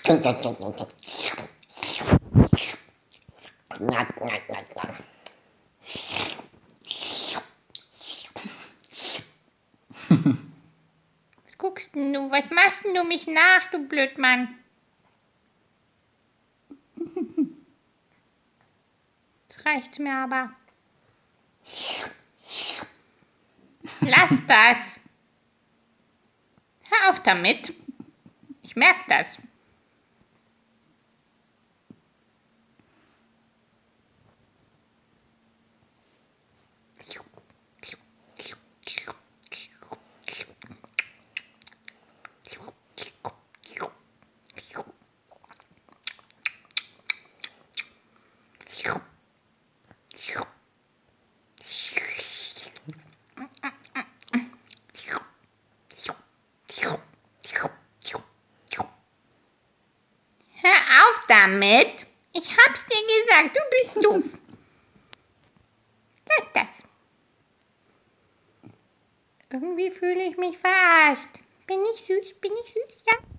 Was guckst denn du? Was machst denn du mich nach, du Blödmann? Jetzt reicht's mir aber. Lass das. Hör auf damit. Ich merke das. Hör auf damit. Ich hab's dir gesagt, du bist doof. Lass das. Irgendwie fühle ich mich verarscht. Bin ich süß, ja?